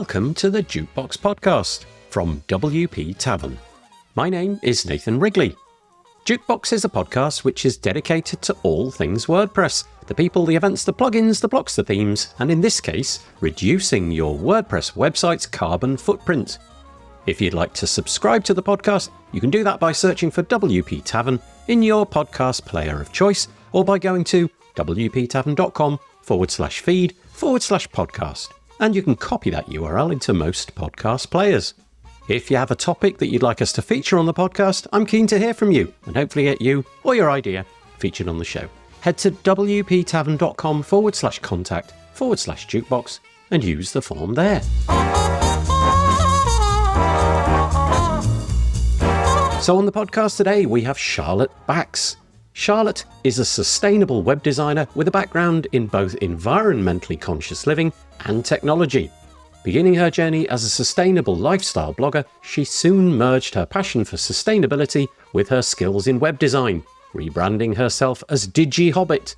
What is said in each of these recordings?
welcome to the Jukebox Podcast from WP Tavern. My name is Nathan Wrigley. Jukebox is a podcast which is dedicated to all things WordPress, the people, the events, the plugins, the blocks, the themes, and in this case, reducing your WordPress website's carbon footprint. If you'd like to subscribe to the podcast, you can do that by searching for WP Tavern in your podcast player of choice, or by going to wptavern.com/feed/podcast. And you can copy that URL into most podcast players. If you have a topic that you'd like us to feature on the podcast, I'm keen to hear from you and hopefully get you or your idea featured on the show. Head to wptavern.com/contact/jukebox and use the form there. So on the podcast today, we have Charlotte Bax. Charlotte is a sustainable web designer with a background in both environmentally conscious living and technology. Beginning her journey as a sustainable lifestyle blogger, she soon merged her passion for sustainability with her skills in web design, rebranding herself as DigiHobbit.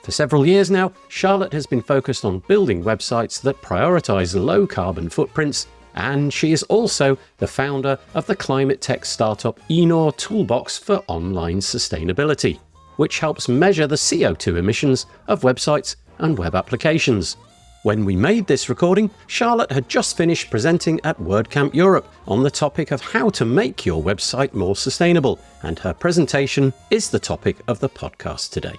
For several years now, Charlotte has been focused on building websites that prioritize low carbon footprints, and she is also the founder of the climate tech startup Enor Toolbox for online sustainability, which helps measure the CO2 emissions of websites and web applications. When we made this recording, Charlotte had just finished presenting at WordCamp Europe on the topic of how to make your website more sustainable, and her presentation is the topic of the podcast today.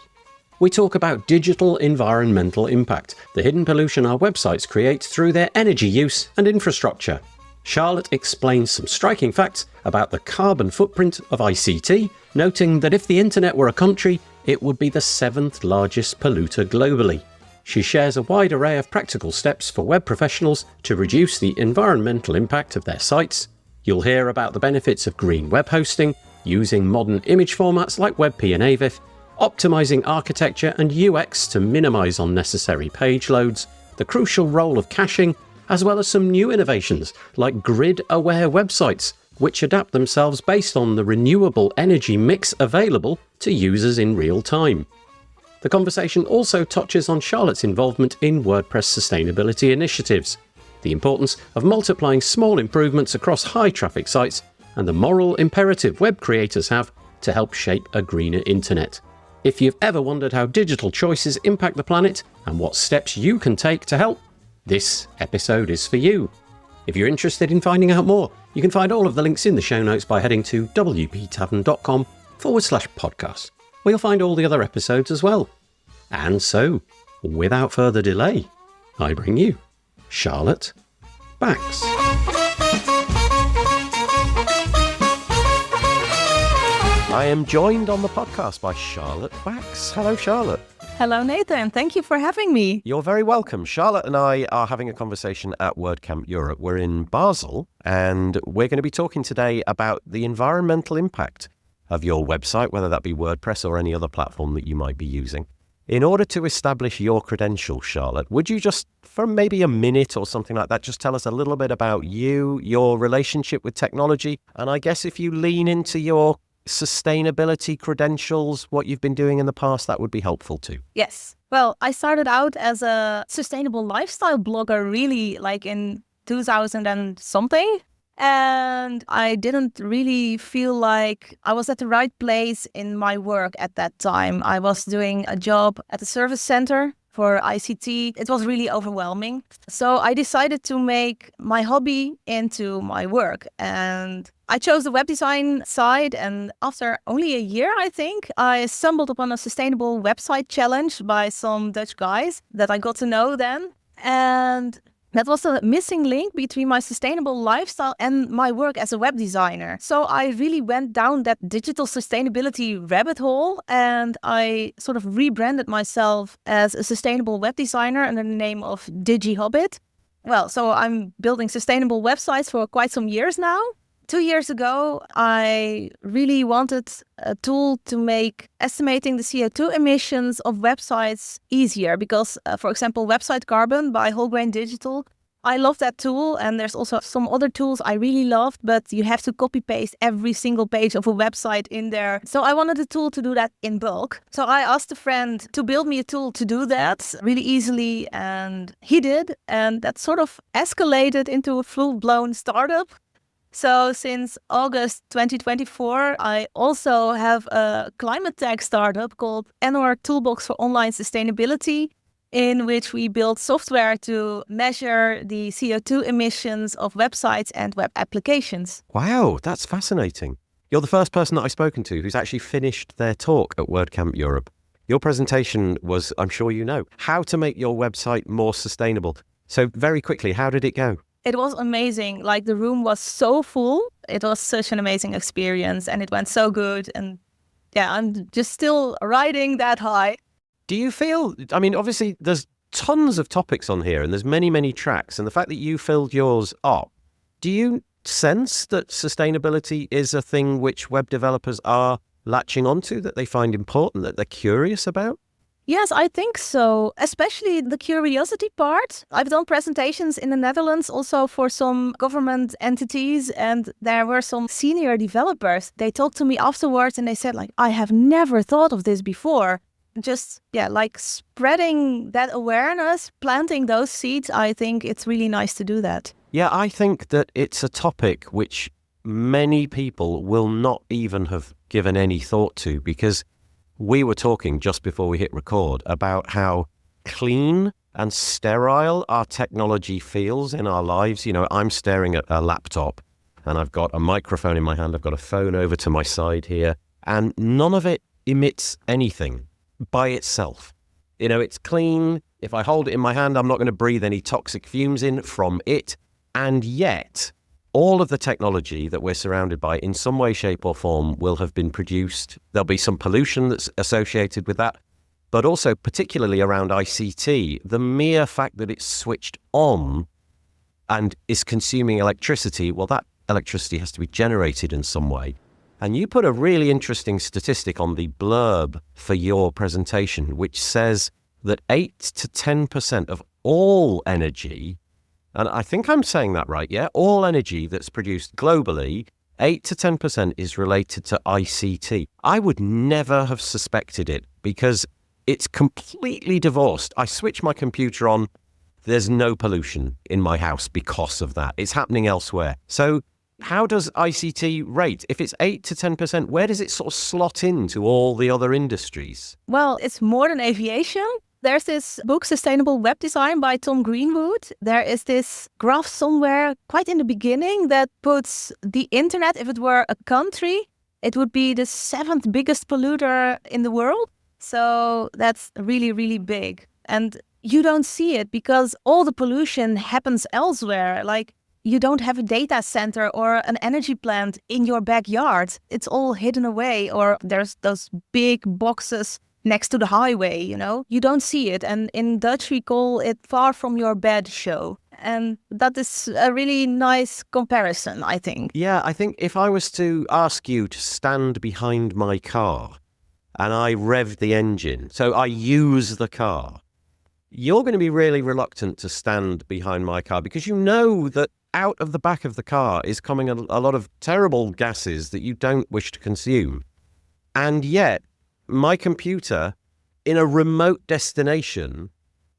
We talk about digital environmental impact, the hidden pollution our websites create through their energy use and infrastructure. Charlotte explains some striking facts about the carbon footprint of ICT, noting that if the internet were a country, it would be the 7th largest polluter globally. She shares a wide array of practical steps for web professionals to reduce the environmental impact of their sites. You'll hear about the benefits of green web hosting, using modern image formats like WebP and Avif, optimizing architecture and UX to minimize unnecessary page loads, the crucial role of caching, as well as some new innovations like grid-aware websites, which adapt themselves based on the renewable energy mix available to users in real time. The conversation also touches on Charlotte's involvement in WordPress sustainability initiatives, the importance of multiplying small improvements across high-traffic sites, and the moral imperative web creators have to help shape a greener internet. If you've ever wondered how digital choices impact the planet and what steps you can take to help, this episode is for you. If you're interested in finding out more, you can find all of the links in the show notes by heading to wptavern.com/podcast. Where you'll find all the other episodes as well. And so, without further delay, I bring you Charlotte Bax. I am joined on the podcast by Charlotte Bax. Hello, Charlotte. Hello, Nathan. Thank you for having me. You're very welcome. Charlotte and I are having a conversation at WordCamp Europe. We're in Basel, and we're going to be talking today about the environmental impact of your website, whether that be WordPress or any other platform that you might be using. In order to establish your credentials, Charlotte, would you just, for maybe a minute or something like that, just tell us a little bit about you, your relationship with technology, and I guess if you lean into your sustainability credentials, what you've been doing in the past, that would be helpful too. Yes. Well, I started out as a sustainable lifestyle blogger really like in 2000 and something. And I didn't really feel like I was at the right place in my work at that time. I was doing a job at a service center for ICT. It was really overwhelming. So I decided to make my hobby into my work. And I chose the web design side. And after only a year, I think, I stumbled upon a sustainable website challenge by some Dutch guys that I got to know then. And that was a missing link between my sustainable lifestyle and my work as a web designer. So I really went down that digital sustainability rabbit hole, and I sort of rebranded myself as a sustainable web designer under the name of DigiHobbit. Well, so I'm building sustainable websites for quite some years now. 2 years ago, I really wanted a tool to make estimating the CO2 emissions of websites easier because, for example, Website Carbon by Wholegrain Digital I love that tool, and there's also some other tools I really loved, but you have to copy paste every single page of a website in there. So I wanted a tool to do that in bulk. So I asked a friend to build me a tool to do that really easily, and he did. And that sort of escalated into a full-blown startup. So since August 2024, I also have a climate tech startup called NR Toolbox for Online Sustainability, in which we build software to measure the CO2 emissions of websites and web applications. Wow, that's fascinating. You're the first person that I've spoken to who's actually finished their talk at WordCamp Europe. Your presentation was, I'm sure you know, how to make your website more sustainable. So very quickly, how did it go? It was amazing. Like, the room was so full. It was such an amazing experience, and it went so good. And yeah, I'm just still riding that high. Do you feel, I mean, obviously there's tons of topics on here and there's many, many tracks. And the fact that you filled yours up, do you sense that sustainability is a thing which web developers are latching onto, that they find important, that they're curious about? Yes, I think so, especially the curiosity part. I've done presentations in the Netherlands also for some government entities, and there were some senior developers. They talked to me afterwards and they said, like, I have never thought of this before. Just, yeah, like spreading that awareness, planting those seeds, I think it's really nice to do that. Yeah, I think that it's a topic which many people will not even have given any thought to, because we were talking just before we hit record about how clean and sterile our technology feels in our lives. You know, I'm staring at a laptop and I've got a microphone in my hand. I've got a phone over to my side here, and none of it emits anything by itself. You know, it's clean. If I hold it in my hand, I'm not going to breathe any toxic fumes in from it. And yet, all of the technology that we're surrounded by in some way, shape or form will have been produced. There'll be some pollution that's associated with that, but also particularly around ICT, the mere fact that it's switched on and is consuming electricity, well, that electricity has to be generated in some way. And you put a really interesting statistic on the blurb for your presentation, which says that 8 to 10% of all energy, and I think I'm saying that right, yeah? All energy that's produced globally, 8 to 10% is related to ICT. I would never have suspected it because it's completely divorced. I switch my computer on, there's no pollution in my house because of that. It's happening elsewhere. So how does ICT rate? If it's 8 to 10%, where does it sort of slot into all the other industries? Well, it's more than aviation. There's this book, Sustainable Web Design by Tom Greenwood. There is this graph somewhere quite in the beginning that puts the internet, if it were a country, it would be the 7th biggest polluter in the world. So that's really, really big. And you don't see it because all the pollution happens elsewhere. Like, you don't have a data center or an energy plant in your backyard. It's all hidden away, or there's those big boxes next to the highway, you know? You don't see it. And in Dutch, we call it far from your bed show. And that is a really nice comparison, I think. Yeah, I think if I was to ask you to stand behind my car and I rev the engine, so I use the car, you're going to be really reluctant to stand behind my car because you know that out of the back of the car is coming a lot of terrible gases that you don't wish to consume. And yet, my computer in a remote destination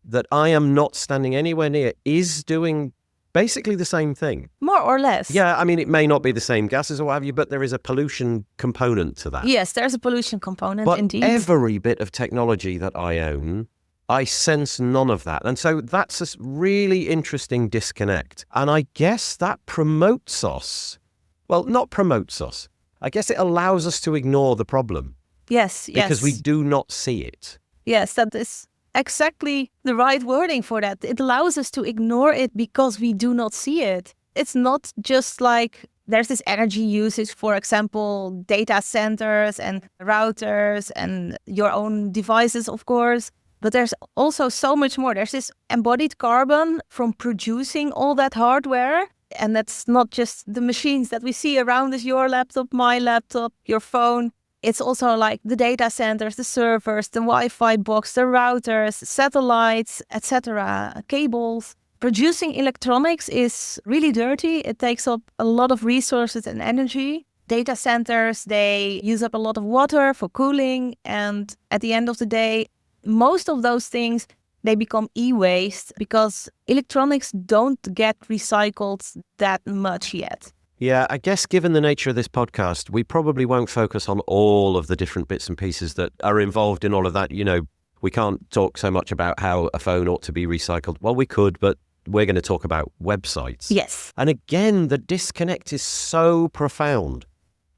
that I am not standing anywhere near is doing basically the same thing. More or less. Yeah, I mean, it may not be the same gases or what have you, but there is a pollution component to that. Yes, there's a pollution component, but indeed. Every bit of technology that I own, I sense none of that. And so that's a really interesting disconnect. And I guess that promotes us. Well, not promotes us. I guess it allows us to ignore the problem. Yes, yes. Because we do not see it. Yes, that is exactly the right wording for that. It allows us to ignore it because we do not see it. It's not just like there's this energy usage, for example, data centers and routers and your own devices, of course. But there's also so much more. There's this embodied carbon from producing all that hardware. And that's not just the machines that we see around us, your laptop, my laptop, your phone. It's also like the data centers, the servers, the Wi-Fi box, the routers, satellites, etc., cables. producing electronics is really dirty. It takes up a lot of resources and energy. Data centers, they use up a lot of water for cooling. And at the end of the day, most of those things, they become e-waste because electronics don't get recycled that much yet. Yeah, I guess given the nature of this podcast, we probably won't focus on all of the different bits and pieces that are involved in all of that. You know, we can't talk so much about how a phone ought to be recycled. Well, we could, but we're going to talk about websites. Yes. And again, the disconnect is so profound.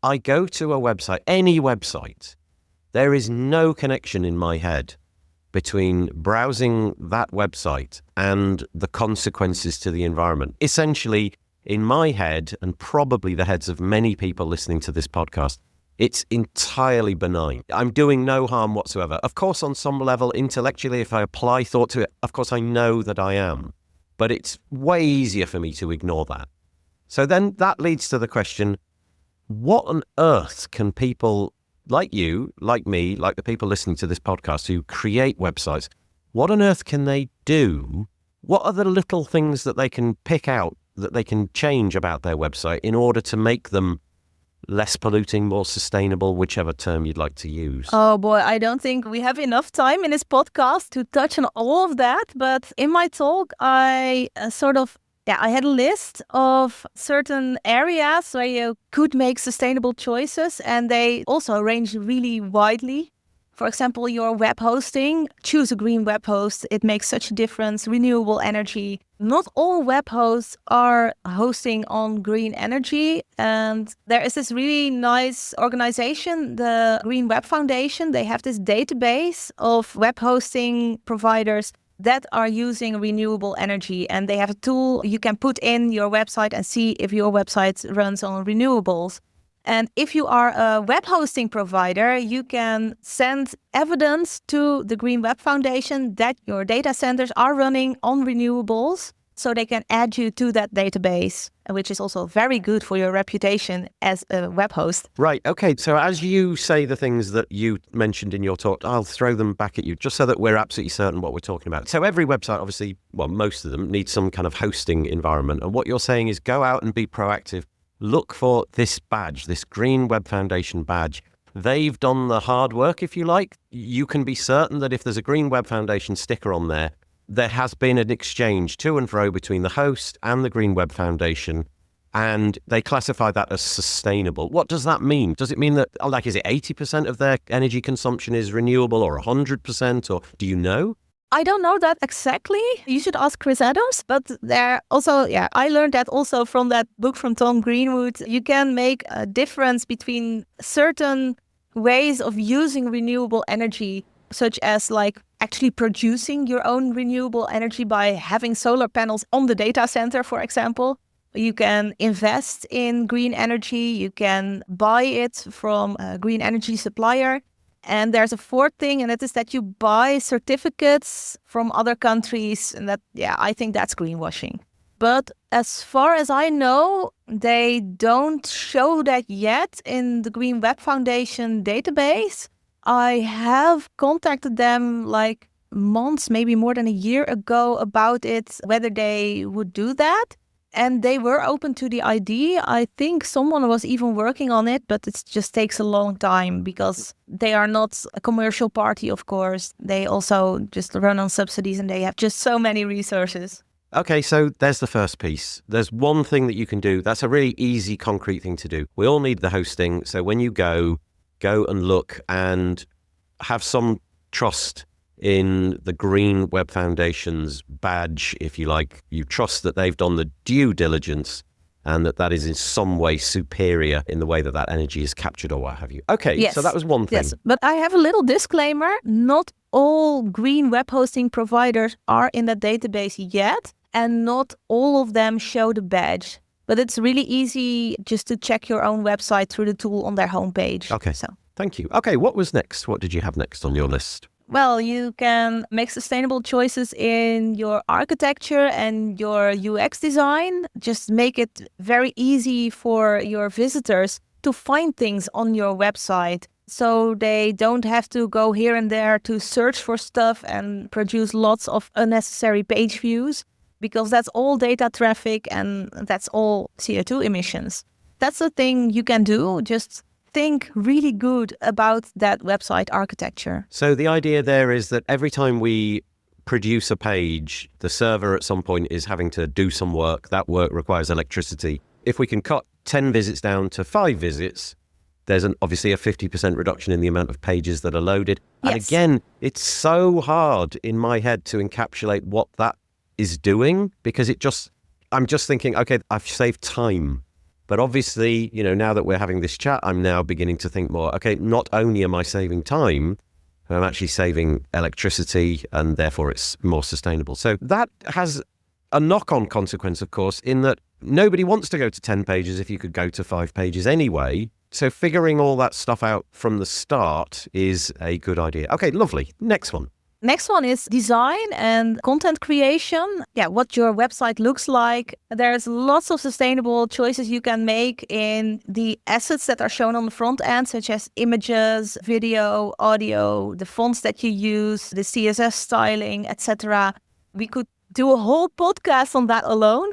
I go to a website, any website, there is no connection in my head between browsing that website and the consequences to the environment. Essentially, in my head, and probably the heads of many people listening to this podcast, it's entirely benign. I'm doing no harm whatsoever. Of course, on some level, intellectually, if I apply thought to it, of course, I know that I am. But it's way easier for me to ignore that. So then that leads to the question, what on earth can people like you, like me, like the people listening to this podcast who create websites, what on earth can they do? What are the little things that they can pick out, that they can change about their website in order to make them less polluting, more sustainable, whichever term you'd like to use? Oh boy, I don't think we have enough time in this podcast to touch on all of that. But in my talk, I I had a list of certain areas where you could make sustainable choices, and they also range really widely. For example, your web hosting, choose a green web host. It makes such a difference. Renewable energy. Not all web hosts are hosting on green energy. And there is this really nice organization, the Green Web Foundation. They have this database of web hosting providers that are using renewable energy. And they have a tool you can put in your website and see if your website runs on renewables. And if you are a web hosting provider, you can send evidence to the Green Web Foundation that your data centers are running on renewables, so they can add you to that database, which is also very good for your reputation as a web host. Right. Okay. So as you say the things that you mentioned in your talk, I'll throw them back at you just so that we're absolutely certain what we're talking about. So every website, obviously, well, most of them need some kind of hosting environment. And what you're saying is go out and be proactive. Look for this badge, this Green Web Foundation badge. They've done the hard work, if you like. You can be certain that if there's a Green Web Foundation sticker on there, there has been an exchange to and fro between the host and the Green Web Foundation, and they classify that as sustainable. What does that mean? Does it mean that, like, is it 80% of their energy consumption is renewable or 100%, or do you know? I don't know that exactly. You should ask Chris Adams. But there also, I learned that also from that book from Tom Greenwood. You can make a difference between certain ways of using renewable energy, such as like actually producing your own renewable energy by having solar panels on the data center, for example. You can invest in green energy. You can buy it from a green energy supplier. And there's a fourth thing, and that is that you buy certificates from other countries. And that, I think that's greenwashing. But as far as I know, they don't show that yet in the Green Web Foundation database. I have contacted them like months, maybe more than a year ago about it, whether they would do that. And they were open to the idea. I think someone was even working on it, but it just takes a long time because they are not a commercial party, of course. They also just run on subsidies and they have just so many resources. Okay, so there's the first piece. There's one thing that you can do. That's a really easy, concrete thing to do. We all need the hosting. So when you go and look and have some trust in the Green Web Foundation's badge, if you like. You trust that they've done the due diligence and that is in some way superior in the way that energy is captured or what have you. Okay, yes. So that was one thing. Yes, but I have a little disclaimer. Not all green web hosting providers are in that database yet, and not all of them show the badge. But it's really easy just to check your own website through the tool on their homepage. Okay, so thank you. Okay, what was next? What did you have next on your list? Well, you can make sustainable choices in your architecture and your UX design. Just make it very easy for your visitors to find things on your website, so they don't have to go here and there to search for stuff and produce lots of unnecessary page views. because that's all data traffic and that's all CO2 emissions. That's the thing you can do. Just think really good about that website architecture. So the idea there is that every time we produce a page, the server at some point is having to do some work. That work requires electricity. If we can cut 10 visits down to 5 visits, there's obviously a 50% reduction in the amount of pages that are loaded. Yes. And again, it's so hard in my head to encapsulate what that is doing, because I'm just thinking, okay, I've saved time. But obviously, now that we're having this chat, I'm now beginning to think more, okay, not only am I saving time, I'm actually saving electricity, and therefore it's more sustainable. So that has a knock-on consequence, of course, in that nobody wants to go to 10 pages if you could go to 5 pages anyway. So figuring all that stuff out from the start is a good idea. Okay, lovely. Next one. Next one is design and content creation. Yeah, what your website looks like. There's lots of sustainable choices you can make in the assets that are shown on the front end, such as images, video, audio, the fonts that you use, the CSS styling, etc. We could do a whole podcast on that alone.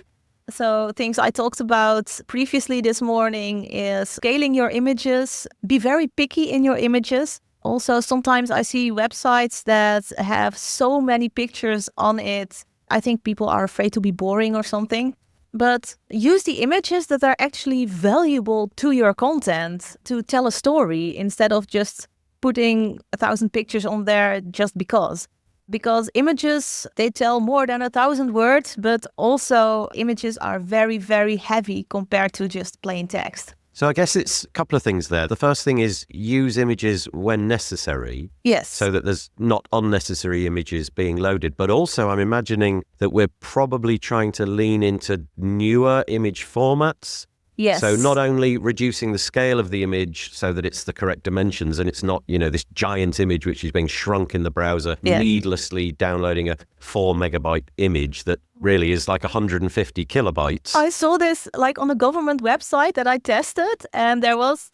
So things I talked about previously this morning is scaling your images, be very picky in your images. Also, sometimes I see websites that have so many pictures on it. I think people are afraid to be boring or something. But use the images that are actually valuable to your content to tell a story, instead of just putting 1,000 pictures on there just because. Because images, they tell more than 1,000 words, but also images are very, very heavy compared to just plain text. So I guess it's a couple of things there. The first thing is use images when necessary. Yes. So that there's not unnecessary images being loaded. But also I'm imagining that we're probably trying to lean into newer image formats. Yes. So not only reducing the scale of the image so that it's the correct dimensions and it's not, this giant image which is being shrunk in the browser, needlessly downloading a 4 megabyte image that really is like 150 kilobytes. I saw this like on a government website that I tested, and there was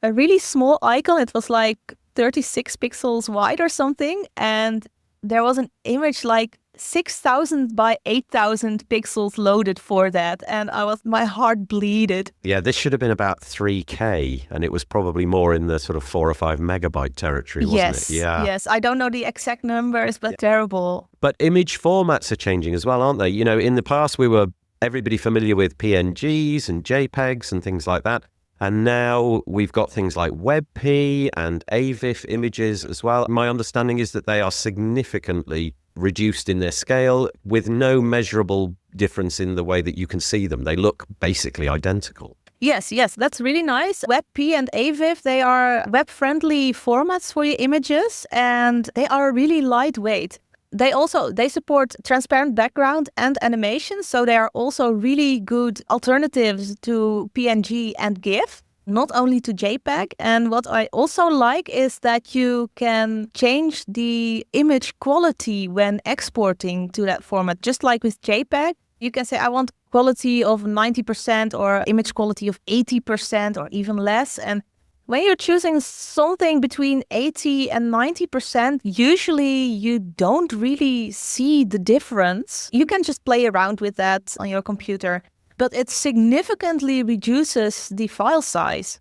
a really small icon. It was like 36 pixels wide or something, and there was an image like 6,000 by 8,000 pixels loaded for that, and my heart bleeded. Yeah, this should have been about 3K, and it was probably more in the sort of 4 or 5 megabyte territory, wasn't it? Yeah. Yes, I don't know the exact numbers, but terrible. But image formats are changing as well, aren't they? In the past we were everybody familiar with PNGs and JPEGs and things like that. And now we've got things like WebP and AVIF images as well. My understanding is that they are significantly reduced in their scale with no measurable difference in the way that you can see them. They look basically identical. Yes, that's really nice. WebP and AVIF, they are web-friendly formats for your images, and they are really lightweight. They support transparent background and animation, so they are also really good alternatives to PNG and GIF, not only to JPEG. And what I also like is that you can change the image quality when exporting to that format. Just like with JPEG, you can say, I want quality of 90% or image quality of 80% or even less. And when you're choosing something between 80 and 90%, usually you don't really see the difference. You can just play around with that on your computer, but it significantly reduces the file size.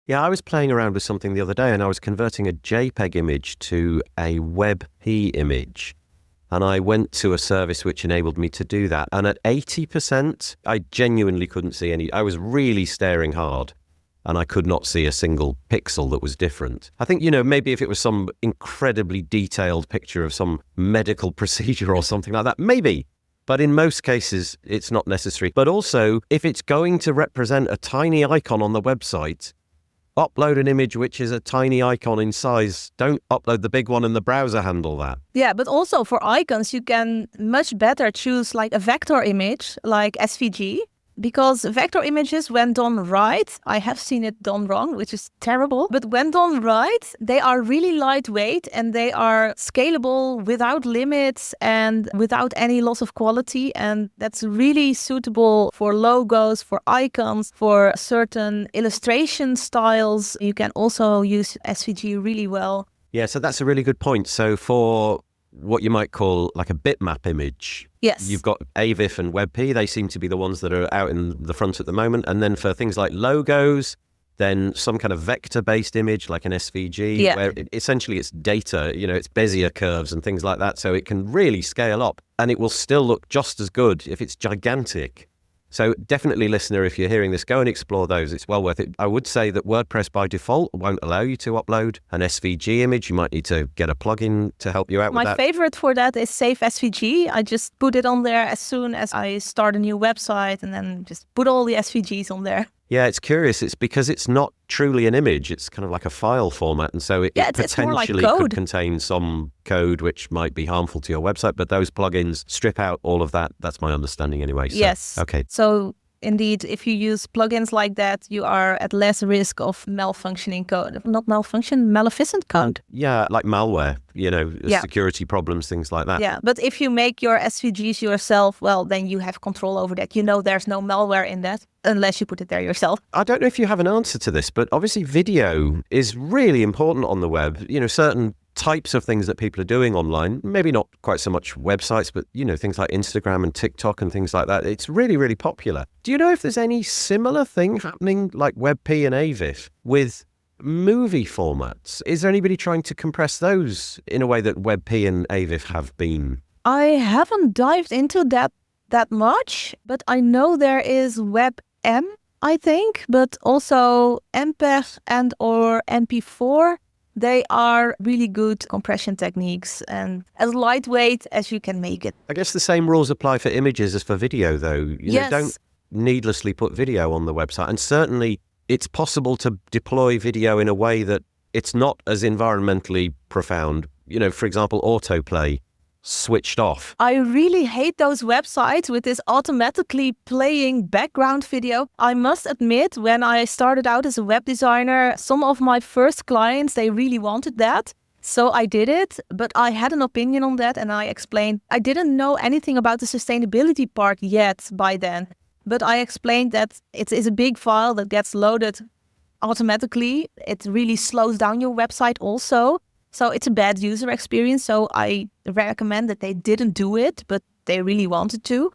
Yeah, I was playing around with something the other day, and I was converting a JPEG image to a WebP image. And I went to a service which enabled me to do that. And at 80%, I genuinely couldn't see any. I was really staring hard, and I could not see a single pixel that was different. I think, maybe if it was some incredibly detailed picture of some medical procedure or something like that, maybe. But in most cases, it's not necessary. But also, if it's going to represent a tiny icon on the website, upload an image which is a tiny icon in size. Don't upload the big one and the browser handle that. Yeah, but also for icons, you can much better choose like a vector image, like SVG. Because vector images, when done right, I have seen it done wrong, which is terrible. But when done right, they are really lightweight and they are scalable without limits and without any loss of quality. And that's really suitable for logos, for icons, for certain illustration styles. You can also use SVG really well. Yeah, so that's a really good point. So for what you might call like a bitmap image. Yes. You've got AVIF and WebP. They seem to be the ones that are out in the front at the moment. And then for things like logos, then some kind of vector-based image like an SVG, where essentially it's data, it's Bezier curves and things like that. So it can really scale up and it will still look just as good if it's gigantic. So definitely, listener, if you're hearing this, go and explore those. It's well worth it. I would say that WordPress by default won't allow you to upload an SVG image. You might need to get a plugin to help you out with that. My favorite for that is Save SVG. I just put it on there as soon as I start a new website and then just put all the SVGs on there. Yeah, it's curious. It's because it's not truly an image. It's kind of like a file format. And so it potentially could contain some code which might be harmful to your website. But those plugins strip out all of that. That's my understanding anyway. So, yes. Okay. So indeed, if you use plugins like that, you are at less risk of malfunctioning code. Not malfunction, maleficent code. Yeah, like malware, security problems, things like that. Yeah, but if you make your SVGs yourself, well, then you have control over that. There's no malware in that unless you put it there yourself. I don't know if you have an answer to this, but obviously video is really important on the web. Certain types of things that people are doing online, maybe not quite so much websites, but things like Instagram and TikTok and things like that. It's really, really popular. Do you know if there's any similar thing happening like WebP and AVIF with movie formats? Is there anybody trying to compress those in a way that WebP and AVIF have been? I haven't dived into that much, but I know there is WebM, I think, but also MPEG and or MP4. They are really good compression techniques and as lightweight as you can make it. I guess the same rules apply for images as for video, though. Yes. Don't needlessly put video on the website. And certainly it's possible to deploy video in a way that it's not as environmentally profound. For example, autoplay switched off. I really hate those websites with this automatically playing background video. I must admit, when I started out as a web designer, some of my first clients, they really wanted that. So I did it, but I had an opinion on that and I explained I didn't know anything about the sustainability part yet by then. But I explained that it is a big file that gets loaded automatically. It really slows down your website also. So it's a bad user experience. So I recommend that they didn't do it, but they really wanted to.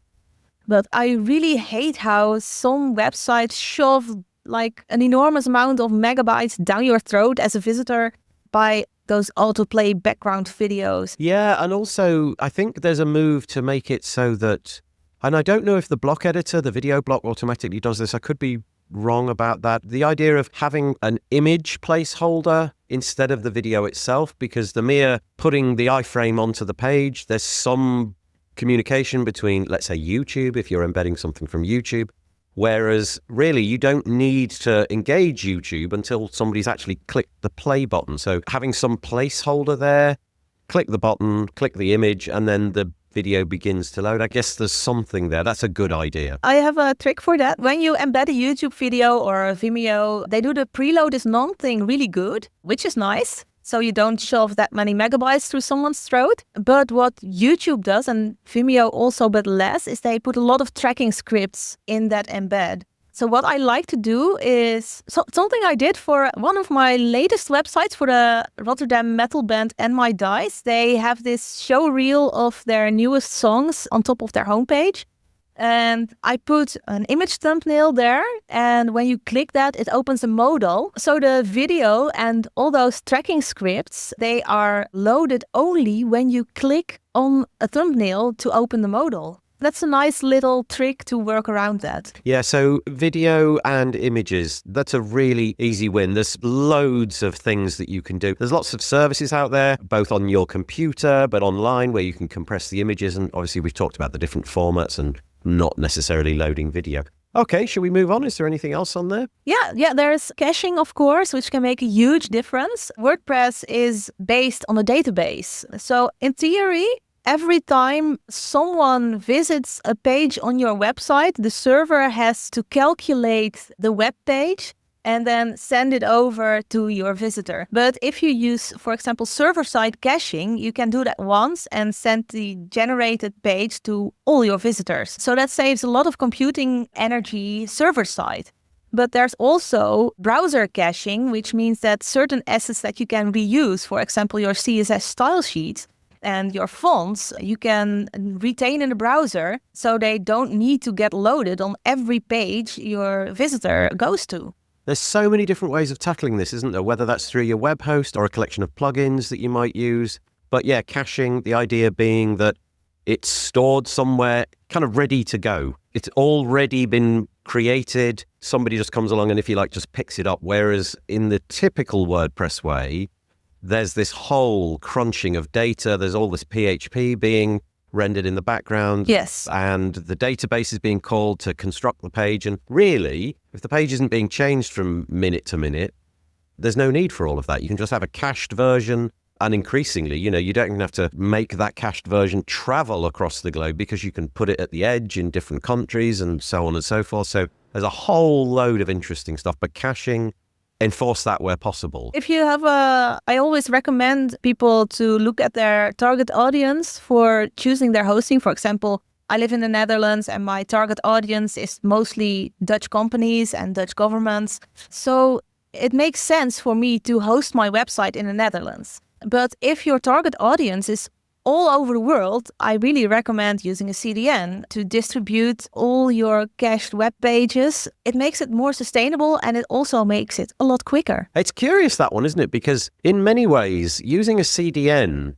But I really hate how some websites shove like an enormous amount of megabytes down your throat as a visitor by those autoplay background videos. Yeah, and also I think there's a move to make it so that, and I don't know if the block editor, the video block automatically does this. I could be wrong about that. The idea of having an image placeholder instead of the video itself, because the mere putting the iframe onto the page, there's some communication between, let's say, YouTube, if you're embedding something from YouTube, whereas really you don't need to engage YouTube until somebody's actually clicked the play button. So having some placeholder there, click the button, click the image, and then the video begins to load. I guess there's something there. That's a good idea. I have a trick for that. When you embed a YouTube video or a Vimeo, they do the preload is none thing really good, which is nice. So you don't shove that many megabytes through someone's throat. But what YouTube does, and Vimeo also but less, is they put a lot of tracking scripts in that embed. So what I like to do is something I did for one of my latest websites for the Rotterdam metal band And My Dice. They have this show reel of their newest songs on top of their homepage. And I put an image thumbnail there. And when you click that, it opens a modal. So the video and all those tracking scripts, they are loaded only when you click on a thumbnail to open the modal. That's a nice little trick to work around that. Yeah, so video and images, that's a really easy win. There's loads of things that you can do. There's lots of services out there, both on your computer, but online, where you can compress the images. And obviously we've talked about the different formats and not necessarily loading video. Okay, shall we move on? Is there anything else on there? Yeah, there's caching, of course, which can make a huge difference. WordPress is based on a database. So in theory, every time someone visits a page on your website, the server has to calculate the web page and then send it over to your visitor. But if you use, for example, server-side caching, you can do that once and send the generated page to all your visitors. So that saves a lot of computing energy server-side. But there's also browser caching, which means that certain assets that you can reuse, for example, your CSS style sheets, And your fonts, you can retain in the browser so they don't need to get loaded on every page your visitor goes to. There's so many different ways of tackling this, isn't there? Whether that's through your web host or a collection of plugins that you might use. But yeah, caching, the idea being that it's stored somewhere kind of ready to go. It's already been created. Somebody just comes along and, if you like, just picks it up. Whereas in the typical WordPress way, there's this whole crunching of data. There's all this PHP being rendered in the background. Yes. And the database is being called to construct the page. And really, if the page isn't being changed from minute to minute, there's no need for all of that. You can just have a cached version. And increasingly, you don't even have to make that cached version travel across the globe, because you can put it at the edge in different countries and so on and so forth. So there's a whole load of interesting stuff. But caching, enforce that where possible. If you have I always recommend people to look at their target audience for choosing their hosting. For example, I live in the Netherlands and my target audience is mostly Dutch companies and Dutch governments. So it makes sense for me to host my website in the Netherlands. But if your target audience is all over the world, I really recommend using a CDN to distribute all your cached web pages. It makes it more sustainable, and it also makes it a lot quicker. It's curious, that one, isn't it? Because in many ways, using a CDN,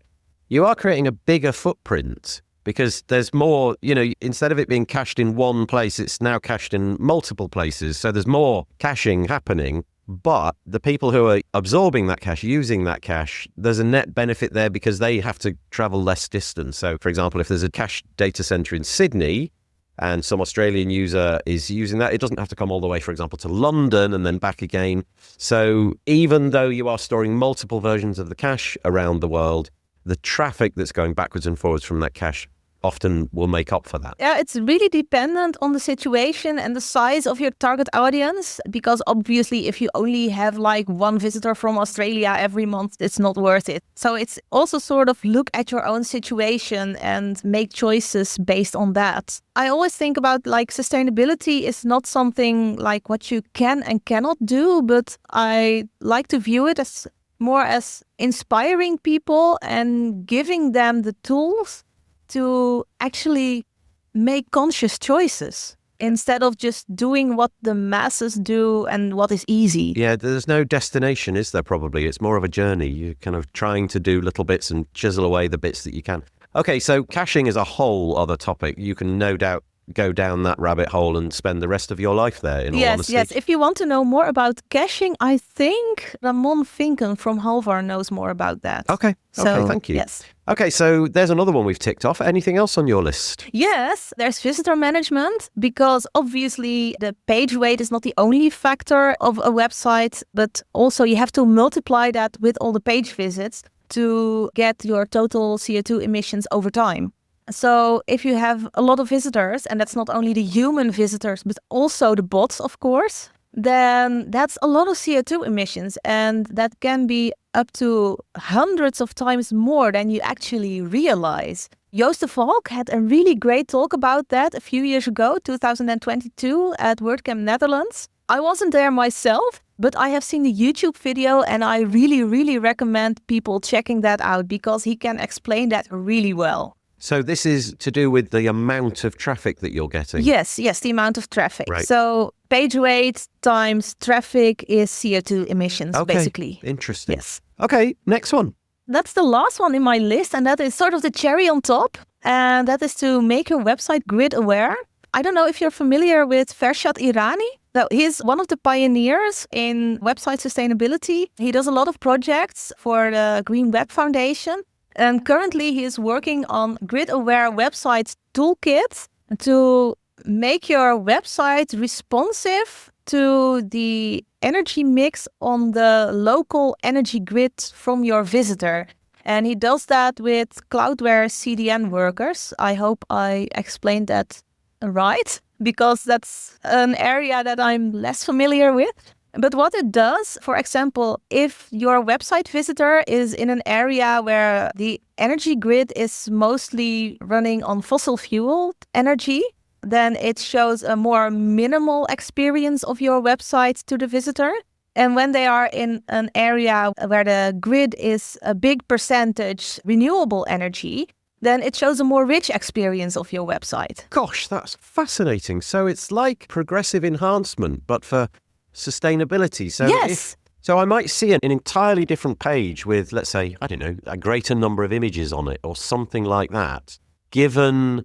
you are creating a bigger footprint, because there's more, instead of it being cached in one place, it's now cached in multiple places. So there's more caching happening. But the people who are absorbing that cache, using that cache, there's a net benefit there because they have to travel less distance. So, for example, if there's a cache data center in Sydney and some Australian user is using that, it doesn't have to come all the way, for example, to London and then back again. So even though you are storing multiple versions of the cache around the world, the traffic that's going backwards and forwards from that cache often will make up for that. Yeah, it's really dependent on the situation and the size of your target audience, because obviously if you only have like one visitor from Australia every month, it's not worth it. So it's also sort of look at your own situation and make choices based on that. I always think about like sustainability is not something like what you can and cannot do, but I like to view it as more as inspiring people and giving them the tools to actually make conscious choices instead of just doing what the masses do and what is easy. Yeah, there's no destination, is there? Probably. It's more of a journey. You're kind of trying to do little bits and chisel away the bits that you can. Okay, so caching is a whole other topic. You can no doubt go down that rabbit hole and spend the rest of your life there, in all honesty. Yes. If you want to know more about caching, I think Ramon Vinken from Halvar knows more about that. Okay, thank you. Yes. Okay, so there's another one we've ticked off. Anything else on your list? Yes, there's visitor management, because obviously the page weight is not the only factor of a website, but also you have to multiply that with all the page visits to get your total CO2 emissions over time. So if you have a lot of visitors, and that's not only the human visitors, but also the bots, of course, then that's a lot of CO2 emissions. And that can be up to hundreds of times more than you actually realize. Joost de Valk had a really great talk about that a few years ago, 2022, at WordCamp Netherlands. I wasn't there myself, but I have seen the YouTube video, and I really, really recommend people checking that out, because he can explain that really well. So this is to do with the amount of traffic that you're getting? Yes, the amount of traffic. Right. So page weight times traffic is CO2 emissions, basically. Interesting. Yes. Okay, next one. That's the last one in my list, and that is sort of the cherry on top. And that is to make your website grid aware. I don't know if you're familiar with Farshad Irani. So he's one of the pioneers in website sustainability. He does a lot of projects for the Green Web Foundation. And currently he is working on grid-aware websites toolkit to make your website responsive to the energy mix on the local energy grid from your visitor. And he does that with Cloudware CDN workers. I hope I explained that right, because that's an area that I'm less familiar with. But what it does, for example, if your website visitor is in an area where the energy grid is mostly running on fossil fuel energy, then it shows a more minimal experience of your website to the visitor. And when they are in an area where the grid is a big percentage renewable energy, then it shows a more rich experience of your website. Gosh, that's fascinating. So it's like progressive enhancement, but for sustainability. So Yes. So I might see an entirely different page with, let's say, I don't know, a greater number of images on it or something like that, given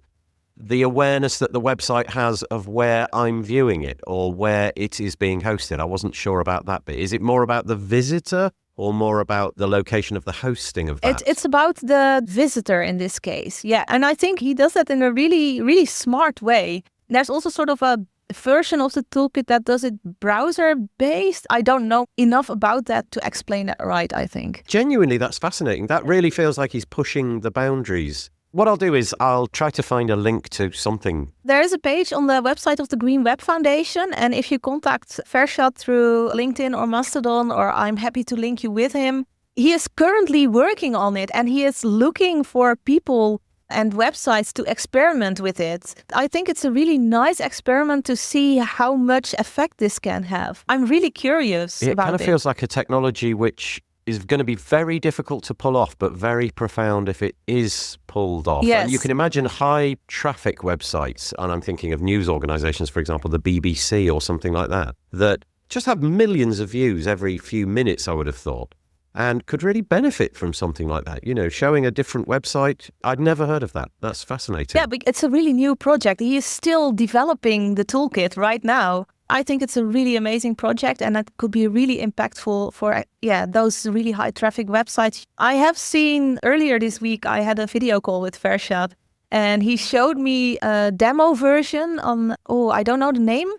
the awareness that the website has of where I'm viewing it or where it is being hosted. I wasn't sure about that bit. Is it more about the visitor or more about the location of the hosting of that? It's about the visitor in this case. Yeah. And I think he does that in a really, really smart way. There's also sort of a version of the toolkit that does it browser based. I don't know enough about that to explain that right, I think. Genuinely, that's fascinating. That really feels like he's pushing the boundaries. What I'll do is I'll try to find a link to something. There is a page on the website of the Green Web Foundation. And if you contact Fershad through LinkedIn or Mastodon, or I'm happy to link you with him, he is currently working on it and he is looking for people and websites to experiment with it. I think it's a really nice experiment to see how much effect this can have. I'm really curious about it. It kind of feels like a technology which is going to be very difficult to pull off, but very profound if it is pulled off. Yes. And you can imagine high traffic websites, and I'm thinking of news organizations, for example, the BBC or something like that, that just have millions of views every few minutes, I would have thought, and could really benefit from something like that. You know, showing a different website. I'd never heard of that. That's fascinating. Yeah, but it's a really new project. He is still developing the toolkit right now. I think it's a really amazing project and that could be really impactful for, those really high traffic websites. I have seen earlier this week, I had a video call with Fershad and he showed me a demo version on, I don't know the name.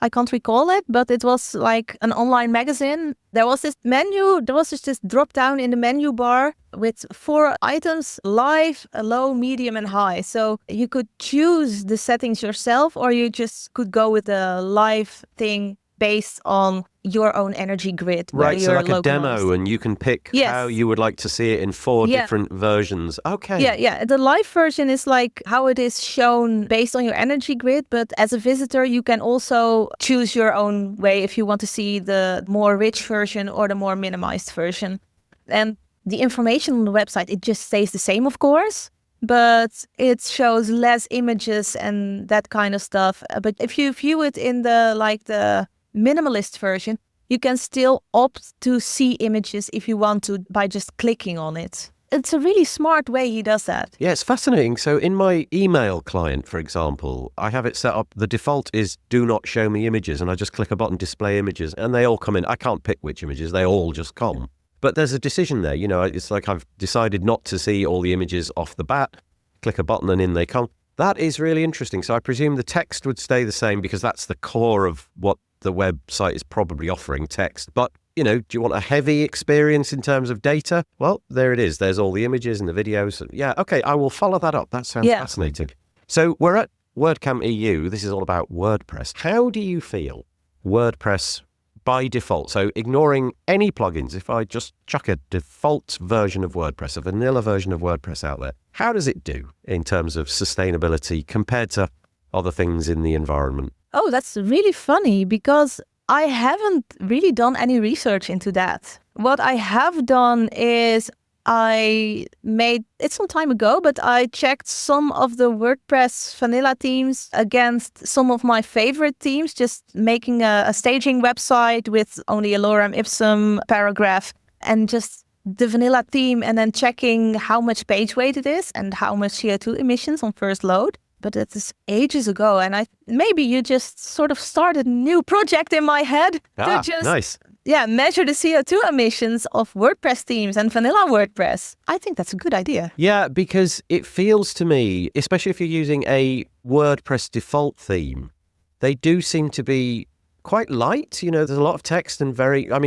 I can't recall it, but it was like an online magazine. There was this menu, there was just this drop down in the menu bar with 4 items, live, low, medium and high. So you could choose the settings yourself or you just could go with the live thing based on your own energy grid. Right, so like a demo and you can pick how you would like to see it in 4 different versions. Okay. Yeah. The live version is like how it is shown based on your energy grid, but as a visitor, you can also choose your own way if you want to see the more rich version or the more minimized version. And the information on the website, it just stays the same, of course, but it shows less images and that kind of stuff. But if you view it in the minimalist version, you can still opt to see images if you want to by just clicking on it. It's a really smart way he does that. Yeah, it's fascinating. So in my email client, for example, I have it set up. The default is do not show me images. And I just click a button, display images, and they all come in. I can't pick which images. They all just come. But there's a decision there. You know, it's like I've decided not to see all the images off the bat. Click a button and in they come. That is really interesting. So I presume the text would stay the same because that's the core of what the website is probably offering, text. But, you know, do you want a heavy experience in terms of data? Well, there it is. There's all the images and the videos. Yeah, okay, I will follow that up. That sounds fascinating. So we're at WordCamp EU. This is all about WordPress. How do you feel WordPress by default? So ignoring any plugins, if I just chuck a default version of WordPress, a vanilla version of WordPress out there, how does it do in terms of sustainability compared to other things in the environment? Oh, that's really funny because I haven't really done any research into that. What I have done is it's some time ago, but I checked some of the WordPress vanilla themes against some of my favorite themes, just making a staging website with only a lorem ipsum paragraph and just the vanilla theme and then checking how much page weight it is and how much CO2 emissions on first load. But that is ages ago, and maybe you just sort of started a new project in my head to just nice. Measure the CO2 emissions of WordPress themes and vanilla WordPress. I think that's a good idea. Yeah, because it feels to me, especially if you're using a WordPress default theme, they do seem to be quite light. You know, there's a lot of text and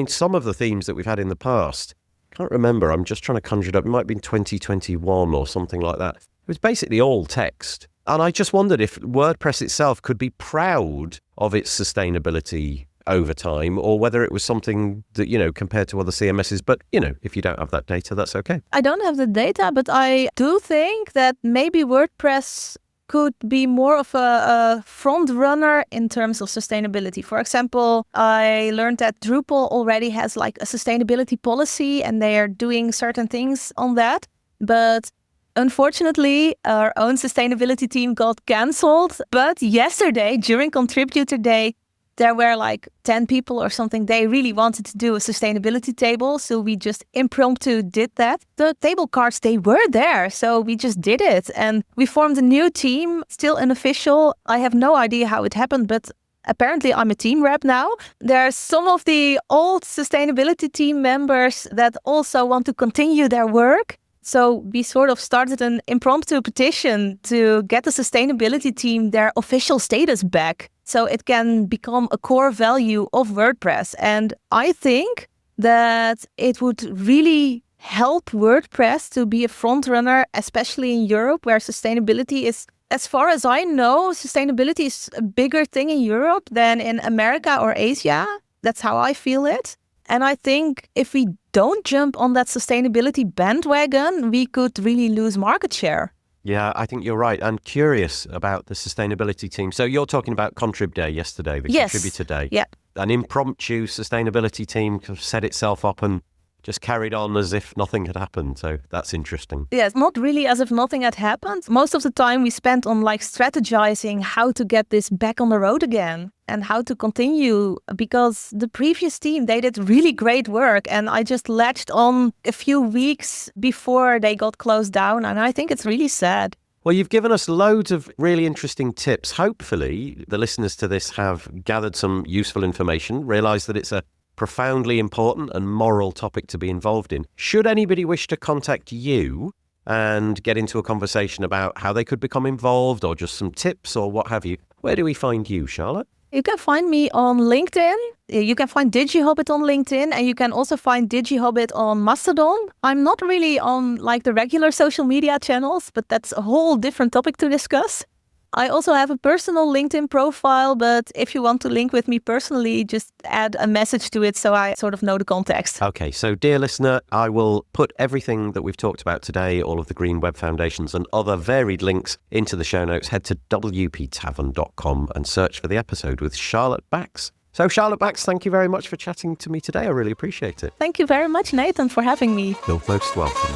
some of the themes that we've had in the past, can't remember, I'm just trying to conjure it up. It might have been 2021 or something like that. It was basically all text. And I just wondered if WordPress itself could be proud of its sustainability over time, or whether it was something that, you know, compared to other CMSs. But, you know, if you don't have that data, that's okay. I don't have the data, but I do think that maybe WordPress could be more of a front runner in terms of sustainability. For example, I learned that Drupal already has like a sustainability policy and they are doing certain things on that. But unfortunately, our own sustainability team got cancelled. But yesterday, during Contributor Day, there were like 10 people or something. They really wanted to do a sustainability table. So we just impromptu did that. The table cards, they were there. So we just did it. And we formed a new team, still unofficial. I have no idea how it happened, but apparently I'm a team rep now. There are some of the old sustainability team members that also want to continue their work. So we sort of started an impromptu petition to get the sustainability team their official status back, so it can become a core value of WordPress. And I think that it would really help WordPress to be a front runner, especially in Europe, where sustainability is, as far as I know, sustainability is a bigger thing in Europe than in America or Asia. That's how I feel it. And I think if we don't jump on that sustainability bandwagon, we could really lose market share. Yeah, I think you're right. I'm curious about the sustainability team. So you're talking about Contrib Day yesterday, the Yes. Contributor Day. Yeah. An impromptu sustainability team set itself up and just carried on as if nothing had happened. So that's interesting. Yes, not really as if nothing had happened. Most of the time we spent on like strategizing how to get this back on the road again and how to continue, because the previous team, they did really great work and I just latched on a few weeks before they got closed down, and I think it's really sad. Well, you've given us loads of really interesting tips. Hopefully the listeners to this have gathered some useful information, realised that it's a profoundly important and moral topic to be involved in. Should anybody wish to contact you and get into a conversation about how they could become involved or just some tips or what have you, where do we find you, Charlotte? You can find me on LinkedIn. You can find DigiHobbit on LinkedIn, and you can also find DigiHobbit on Mastodon. I'm not really on like the regular social media channels, but that's a whole different topic to discuss. I also have a personal LinkedIn profile, but if you want to link with me personally, just add a message to it so I sort of know the context. Okay, so dear listener, I will put everything that we've talked about today, all of the Green Web Foundations and other varied links into the show notes. Head to wptavern.com and search for the episode with Charlotte Bax. So Charlotte Bax, thank you very much for chatting to me today. I really appreciate it. Thank you very much, Nathan, for having me. You're most welcome.